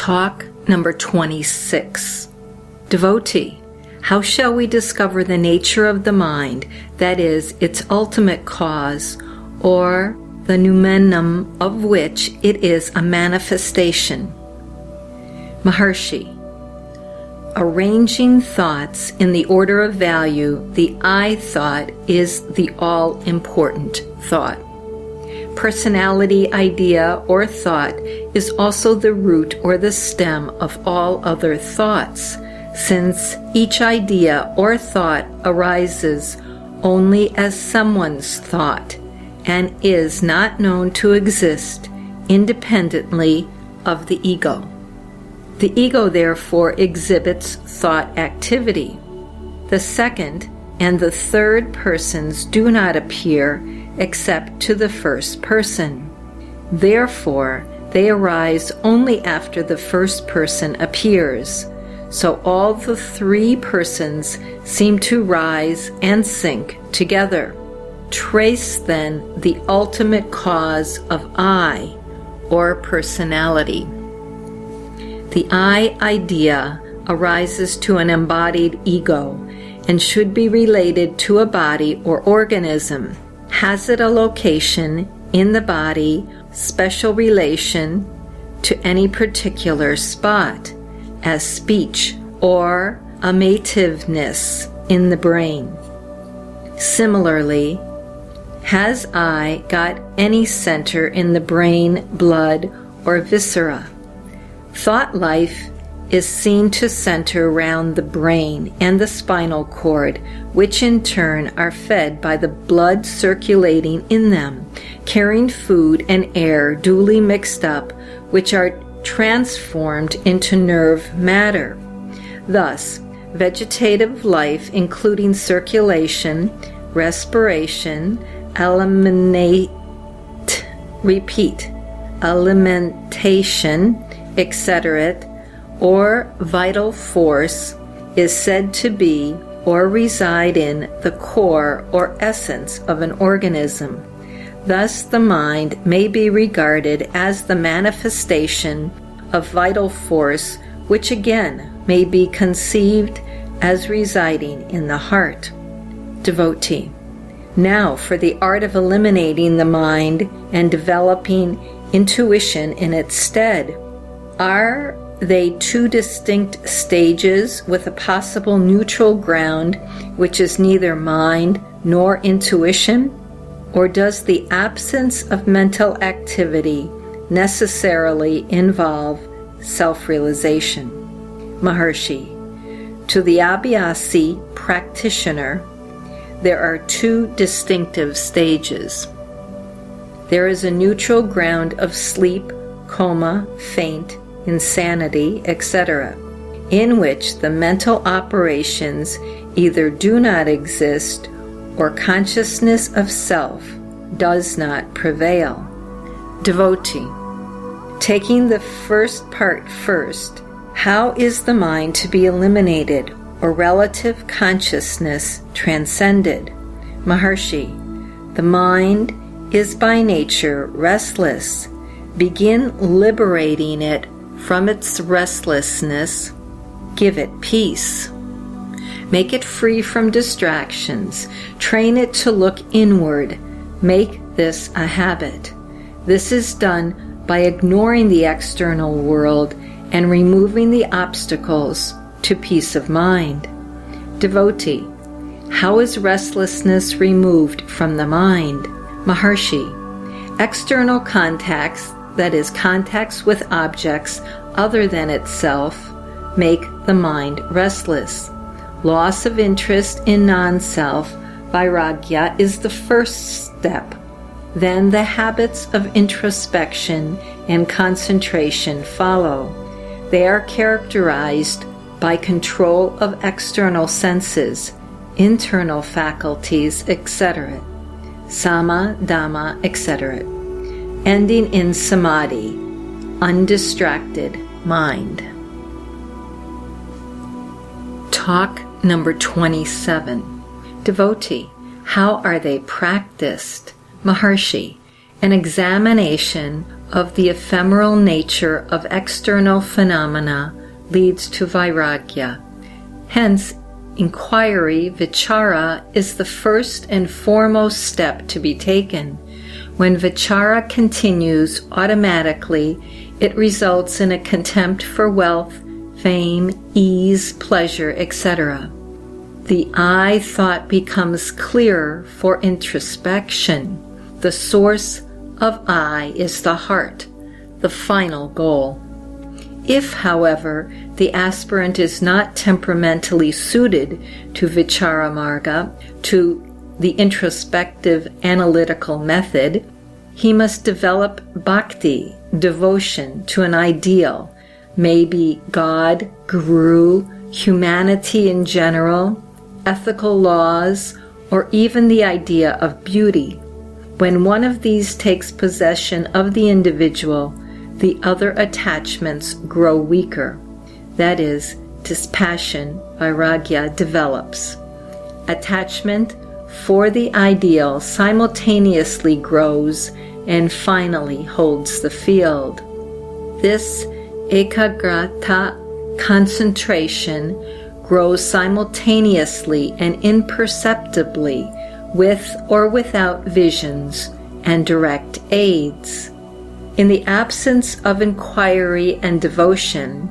Talk number 26. Devotee, how shall we discover the nature of the mind, that is, its ultimate cause, or the noumenon of which it is a manifestation? Maharshi, arranging thoughts in the order of value, the I thought is the all-important thought. Personality, idea, or thought is also the root or the stem of all other thoughts, since each idea or thought arises only as someone's thought and is not known to exist independently of the ego. The ego, therefore, exhibits thought activity. The second and the third persons do not appear except to the first person. Therefore, they arise only after the first person appears. So all the three persons seem to rise and sink together. Trace then the ultimate cause of I, or personality. The I idea arises to an embodied ego and should be related to a body or organism. Has it a location in the body, special relation to any particular spot, as speech or amativeness in the brain? Similarly, has I got any center in the brain, blood, or viscera? Thought life is seen to center around the brain and the spinal cord, which in turn are fed by the blood circulating in them, carrying food and air duly mixed up, which are transformed into nerve matter. Thus, vegetative life, including circulation, respiration, alimentation, etc., or vital force, is said to be or reside in the core or essence of an organism. Thus, the mind may be regarded as the manifestation of vital force, which again may be conceived as residing in the heart. Devotee, now for the art of eliminating the mind and developing intuition in its stead. Are they two distinct stages with a possible neutral ground which is neither mind nor intuition? Or does the absence of mental activity necessarily involve self-realization? Maharshi, to the Abhyasi practitioner, there are two distinctive stages. There is a neutral ground of sleep, coma, faint, insanity, etc., in which the mental operations either do not exist or consciousness of self does not prevail. Devotee, taking the first part first, how is the mind to be eliminated or relative consciousness transcended? Maharshi, the mind is by nature restless. Begin liberating it from its restlessness. Give it peace. Make it free from distractions. Train it to look inward. Make this a habit. This is done by ignoring the external world and removing the obstacles to peace of mind. Devotee, how is restlessness removed from the mind? Maharshi, external contacts, that is, contacts with objects other than itself, make the mind restless. Loss of interest in non-self, vairagya, is the first step. Then the habits of introspection and concentration follow. They are characterized by control of external senses, internal faculties, etc., sama, dhamma, etc., ending in samadhi, undistracted mind. Talk number 27. Devotee, how are they practiced? Maharshi, an examination of the ephemeral nature of external phenomena leads to vairagya. Hence, inquiry, vichara, is the first and foremost step to be taken. When vichara continues automatically, it results in a contempt for wealth, fame, ease, pleasure, etc. The I thought becomes clearer for introspection. The source of I is the heart, the final goal. If, however, the aspirant is not temperamentally suited to vichara marga, to the introspective analytical method, he must develop bhakti, devotion to an ideal, maybe God, guru, humanity in general, ethical laws, or even the idea of beauty. When one of these takes possession of the individual, the other attachments grow weaker. That is, dispassion, vairagya, develops. Attachment for the ideal simultaneously grows and finally holds the field. This ekagrata, concentration, grows simultaneously and imperceptibly with or without visions and direct aids. In the absence of inquiry and devotion,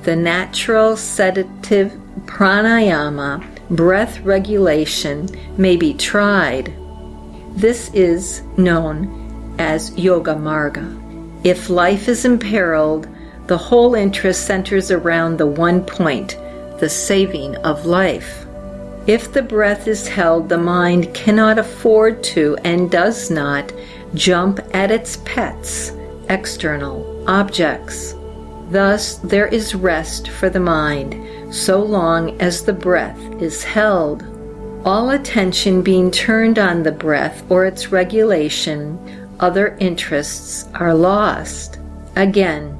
the natural sedative pranayama, breath regulation, may be tried. This is known as yoga marga. If life is imperiled, the whole interest centers around the one point, the saving of life. If the breath is held, the mind cannot afford to and does not jump at its pets, external objects. Thus, there is rest for the mind so long as the breath is held. All attention being turned on the breath or its regulation, other interests are lost. Again,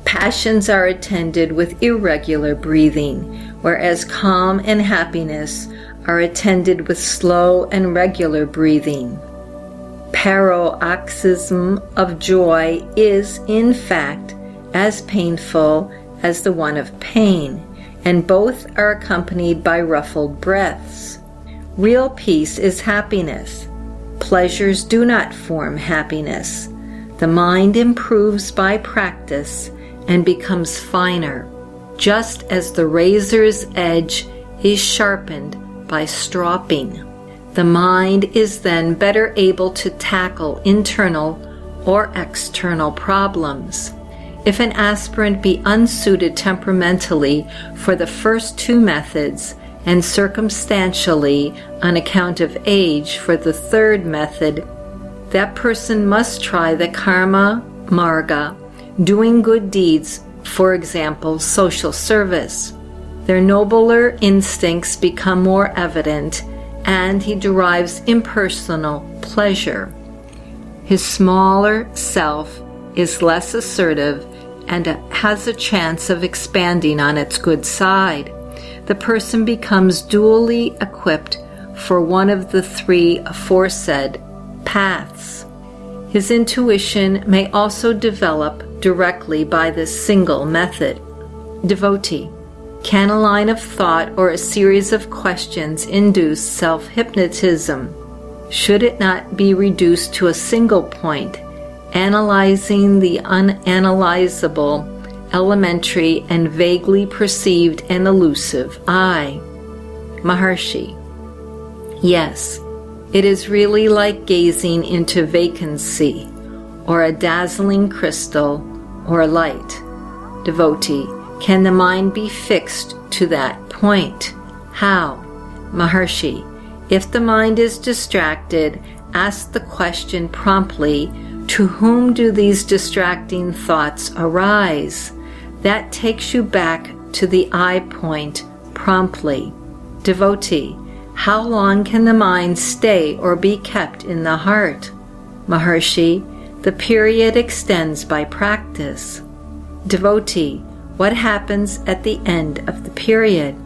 passions are attended with irregular breathing, whereas calm and happiness are attended with slow and regular breathing. Paroxysm of joy is, in fact, as painful as the one of pain, and both are accompanied by ruffled breaths. Real peace is happiness. Pleasures do not form happiness. The mind improves by practice and becomes finer, just as the razor's edge is sharpened by stropping. The mind is then better able to tackle internal or external problems. If an aspirant be unsuited temperamentally for the first two methods and circumstantially on account of age for the third method, that person must try the karma marga, doing good deeds, for example, social service. Their nobler instincts become more evident, and he derives impersonal pleasure. His smaller self is less assertive and has a chance of expanding on its good side. The person becomes duly equipped for one of the three aforesaid paths. His intuition may also develop directly by this single method. Devotee. Can a line of thought or a series of questions induce self-hypnotism? Should it not be reduced to a single point, analyzing the unanalyzable, elementary, and vaguely perceived and elusive I? Maharshi. Yes, it is really like gazing into vacancy, or a dazzling crystal, or light. Devotee. Can the mind be fixed to that point? How? Maharshi. If the mind is distracted, ask the question promptly, to whom do these distracting thoughts arise? That takes you back to the I point promptly. Devotee. How long can the mind stay or be kept in the heart? Maharshi. The period extends by practice. Devotee. What happens at the end of the period?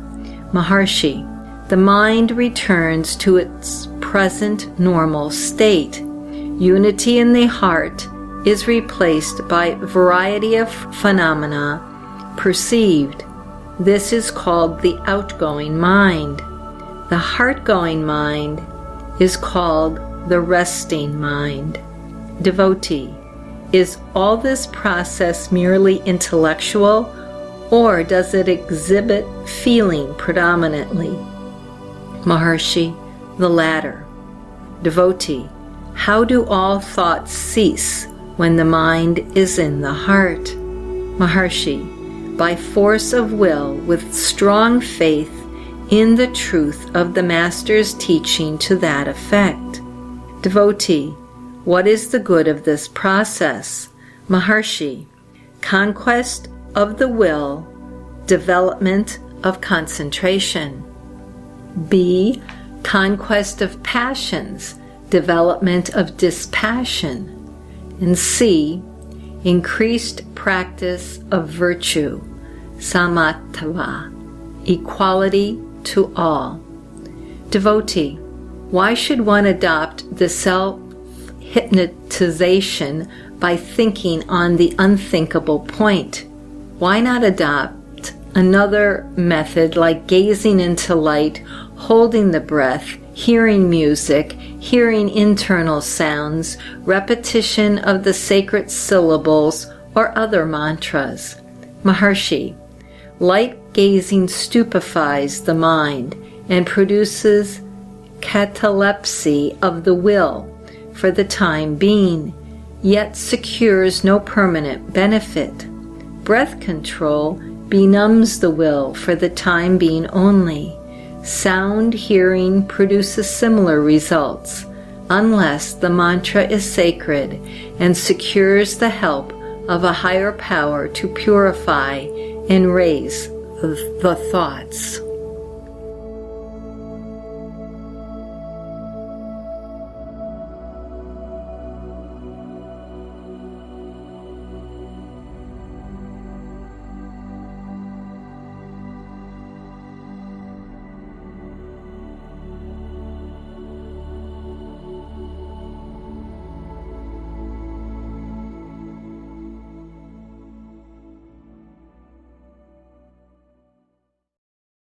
Maharshi. The mind returns to its present normal state. Unity in the heart is replaced by a variety of phenomena perceived. This is called the outgoing mind. The heart-going mind is called the resting mind. Devotee, is all this process merely intellectual, or does it exhibit feeling predominantly? Maharshi, the latter. Devotee, how do all thoughts cease when the mind is in the heart? Maharshi, by force of will, with strong faith in the truth of the Master's teaching to that effect. Devotee, what is the good of this process? Maharshi, conquest of the will, development of concentration. B. Conquest of passions, development of dispassion. And C. Increased practice of virtue, samatva, equality to all. Devotee, why should one adopt the self-hypnotization by thinking on the unthinkable point? Why not adopt another method like gazing into light, holding the breath, hearing music, hearing internal sounds, repetition of the sacred syllables, or other mantras? Maharshi, light gazing stupefies the mind and produces catalepsy of the will for the time being, yet secures no permanent benefit. Breath control benumbs the will for the time being only. Sound hearing produces similar results, unless the mantra is sacred and secures the help of a higher power to purify and raise the thoughts.